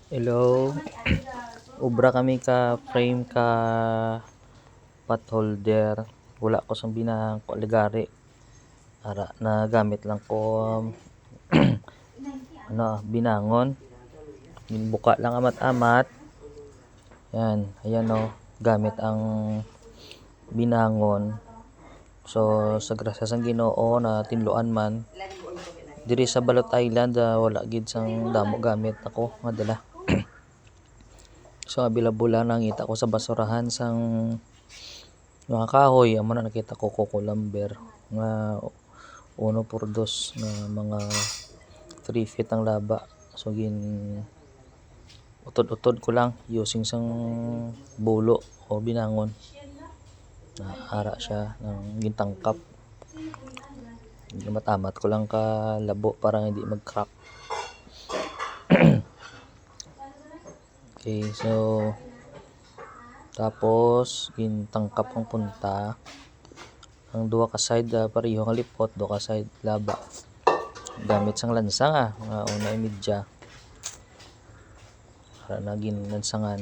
Hello, ubra kami ka frame ka pot holder. Wala ko sang binahang ko aligari. Ara na gamit lang ko binangon. Buka lang amat-amat. Yan, ayan o, gamit ang binangon. So sa grasya sang Ginoo na tinluan man diri sa Balot Island, wala gid sang damo gamit ako nga dala. So abilabula nangita ko sa basurahan sang mga kahoy, amo na nakita ko Coco lumber nga 1x2 na mga 3 feet ang laba. So utod-utod ko lang using sang bulo o binangon na ara siya ng gintangkap. Matamat ko lang ka labo para hindi mag-crack. Okay, so tapos gintangkap ang punta ang duha ka side, pareho nga lipot, duha ka side laba gamit sang lansang nga una imidya para na ginlansangan.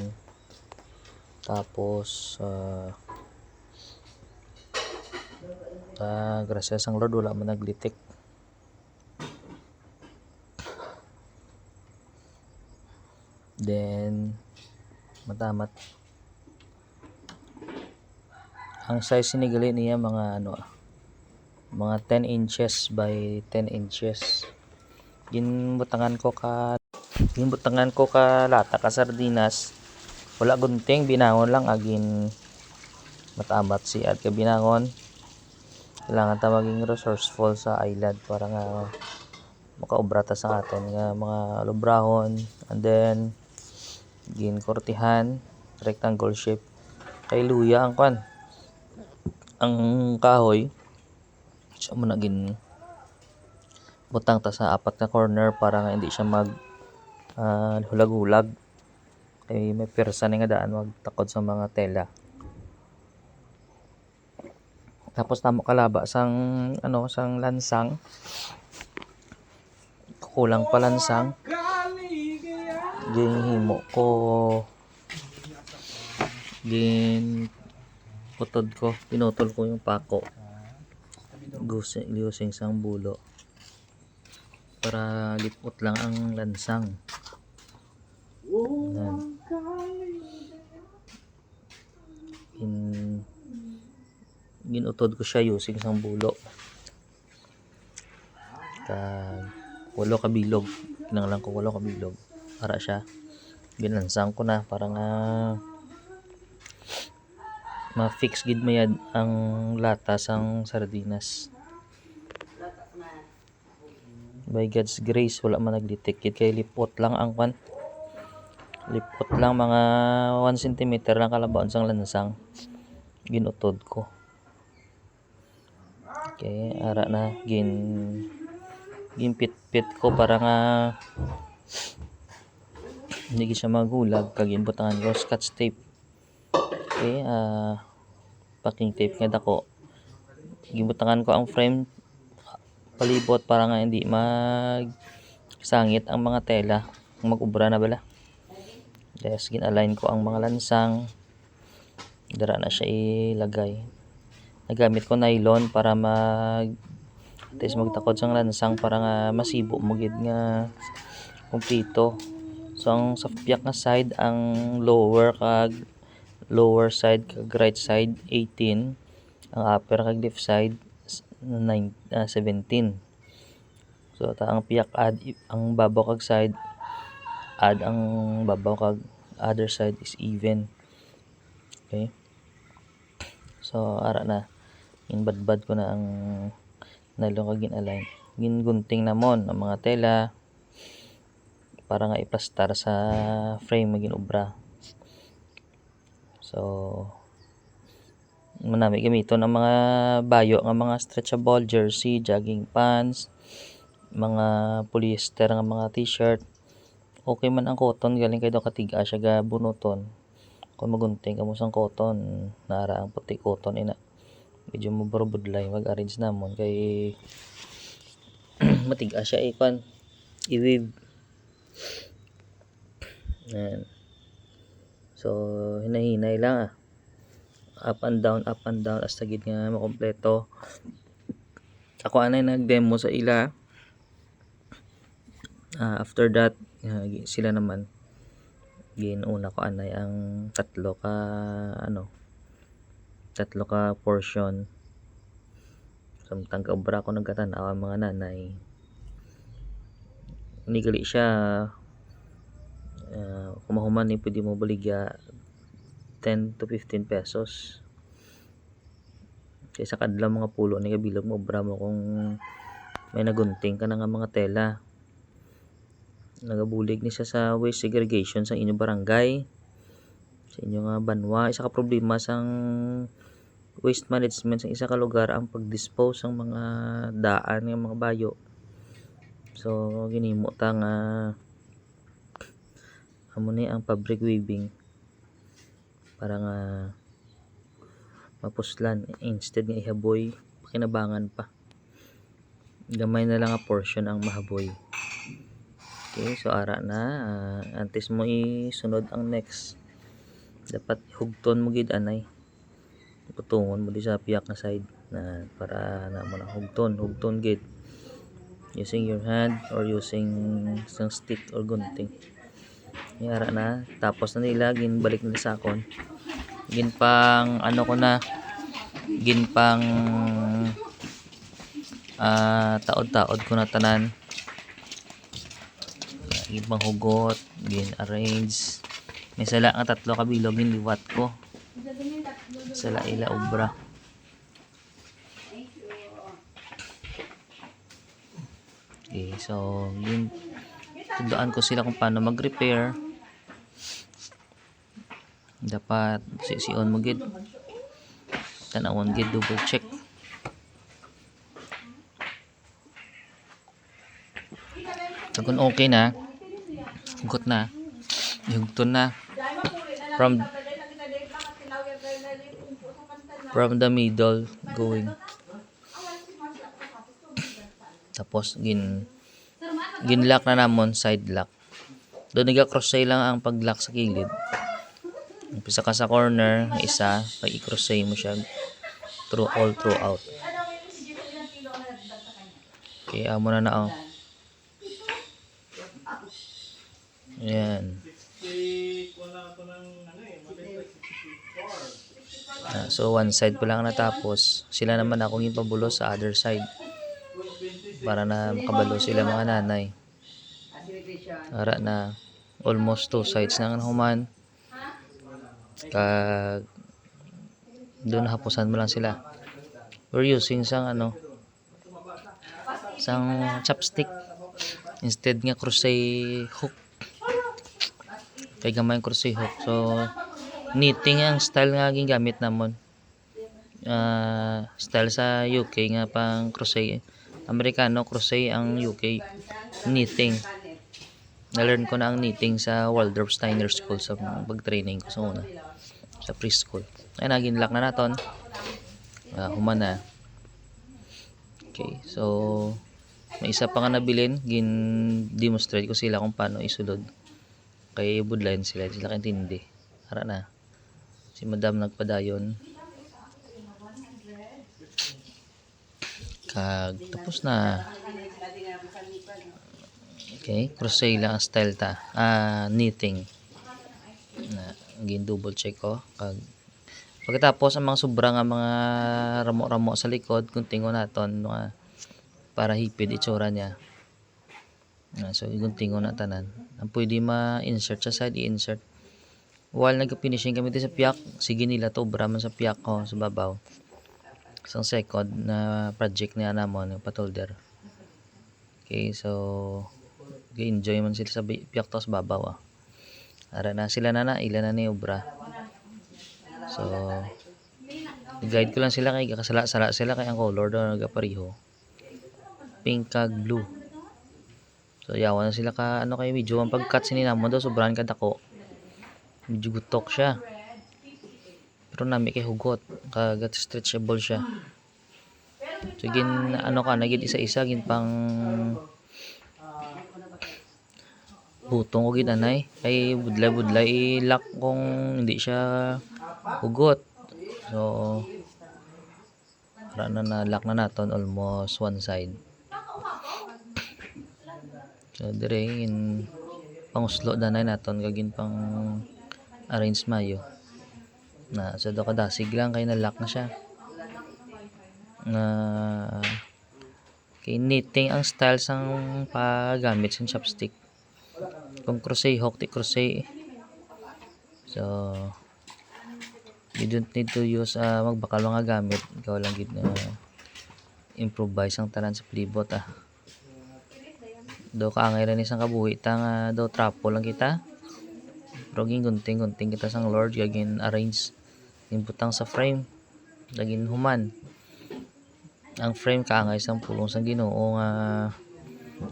Tapos grasya sang Lord wala man naglitik. Then matamat ang size sinigali niya mga mga 10 inches by 10 inches. Ginbutangan ko ka lata ka sardinas, wala gunting, binangon lang agin matamat si at ka binangon. Kailangan ta maging resourceful sa island para nga makaobra ta sa aton nga mga lubrahon. And then ginkortihan rectangle shape kay luya ang kahoy. So mo na butang ta sa apat na corner para nga hindi siya mag hulag-hulag. Kay may persa nga daan magtakod sa mga tela. Tapos tamo kalaba sang sang lansang. Kulang pa lansang. Ginhimo ko utod ko, pinutol ko yung pako. Using sang bulo para lipot lang ang lansang. Ginutod ko siya using sang bulo. Walo ka bilog. Kinanglan ko 8 ka bilog para siya. Ginlansang ko na para nga ma-fix gid mayad ang lata sang sardinas. By God's grace wala man naglitik kay lipot lang lipot lang mga 1 cm lang kalabaon sang lansang ginutod ko. Okay, ara na ginpit-pit ko para nga hindi siya maghulag kag ginbutangan ko scotch tape. Okay, packing tape nga dako. Ginbutangan ko ang frame palibot para nga hindi magsangit ang mga tela kung mag-ubra na bala. Yes, gin-align ko ang mga lansang. Dara na siya ilagay. Nagamit ko nylon para magtakod sang lansang para nga masibo mo gid nga kumplito. So ang sa piyak nga side ang lower side kag right side 18, ang upper kag left side 17. So ang piyak ang babaw kag side ang babaw kag other side is even. Okay, so ara na ginbadbad ko na ang nylon kag gin-align. Gingunting namon ang mga tela para nga iplastar sa frame nga ginobra. So manami gamiton ang mga bayo nga mga stretchable jersey, jogging pants, mga polyester nga mga t-shirt. Okay man ang cotton galing kay daw katiga siya ga bunuton. Kung magunting kamo sang cotton, nara ang puti cotton ina. Medyo mabarbudlay mag-arrange namon kay matiga siya i-weave. Ayan. So hinahinay lang up and down hasta gid nga makompleto. Ako anay nag-demo sa ila. After that sila naman ginuna ko anay ang tatlo ka portion. Samtang kabra ko nagkatanaw ang mga nanay. Nigali siya kumahuman ni pwede mo baligya 10 to 15 pesos. Kaysa kadlaw mga pulo ni kabilog mo obra mo kung may nagunting ka na nga mga tela. Nagabulig ni siya sa waste segregation sa inyong barangay, sa inyong banwa. Isa ka problema sang waste management sa isa ka lugar ang pag-dispose ng mga daan ng mga bayo. So ginimo ta nga amo ni ang fabric weaving para nga mapuslan instead nga ihaboy pakinabangan pa. Gamay na lang nga portion ang mahaboy. Okay, so ara na antes mo isunod ang next. Dapat hugton mo gid anay. Putungon mo di sa piyak na side na para na mo na hugton gid using your hand or using isang stick or gunting. Ara na tapos na nila ginbalik nila sa akon. Ginpang taod-taod ko na tanan. Ginpang hugot, gin-arrange. May sala nga tatlo ka bilog ginliwat ko. Sala ila obra. Okay, so tundaan ko sila kung paano mag-repair. Dapat si-on mo gid. Tanawon gid, double check. So kung okay na, hugot na, ihugton na from the middle going. Tapos ginlock na namon side lock. Doon naga-crochet lang ang pag-lock sa kilid. Umpisa ka sa corner, isa, pag i-crochet mo siya throughout. Okay, amo na na. Ayan. So one side pa lang natapos. Sila naman akong ipabulo sa other side para na makabalo sila mga nanay. Ara na almost two sides na human. Kag doon hapusan mo lang sila. We're using sang chopstick instead nga crochet hook. Kay gamay crochet hook. So knitting ang style nga gingamit namon. Style sa UK nga pang crochet. Amerikano crochet ang UK. Knitting. Na-learn ko na ang knitting sa Waldorf Steiner School sa pag-training ko sa una. Sa preschool. Ay naginlock na naton. Human na. Okay, so may isa pa nga nabilin, gin-demonstrate ko sila kung paano isulod. Kay budlayan sila kaintindi. Ara na. Si Madam nagpadayon. Kag tapos na. Okay, crochet lang ang style ta. Knitting. Gin double check ko. Kag pagkatapos ang mga sobra nga mga ramo-ramo sa likod, guntingon naton para hipid itsura niya. So iguntingon na tanan. Ang pwede ma-insert sa side, i-insert. While nagka-finishing kami sa piyak, sige nila to obra man sa piyak ko sa babaw. Isang second na project niya namon yung patolder. Okay, so enjoy man sila sa piyak to sa babaw. Ara na sila ilan na ni obra. So guide ko lang sila kay kasala-sala sila kay ang color daw nagapareho. Pink kag blue. So yawan na sila ka kay medyo ang pag-cut sinina mo daw sobrang kadako. Medyo gutok siya. Pero nami kay hugot kag stretchable siya. So nagid isa-isa gin pang butong ko gid anay kay budlay lock kung hindi siya hugot. So para na lock na naton almost one side. So dire in panguslo danay naton kagin pang arrange mayo na sa do kadasig lang kay na lock na siya na kay knitting ang style sang paggamit sa chopstick. Kung crochet hook ti crochet. So you don't need to use magbakal mga gamit, ikaw lang gid na improvise ang tanan sa palibot do kaangay ra ni sang kabuhi ta nga do trapo lang kita pero gunting kita sang lord gagin arrange inbutang sa frame gagin human ang frame kaangay sang pulong sang Ginoo nga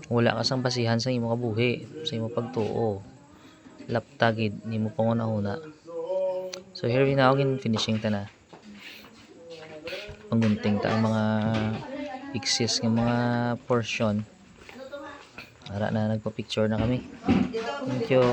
wala ka sang basihan sa imo kabuhi sa imo pagtuo lapta gid nimo pangunahuna. So here we now gin finishing ta na panggunting ta ang mga excess nga mga portion. Ara na nagpa-picture na kami. Thank you.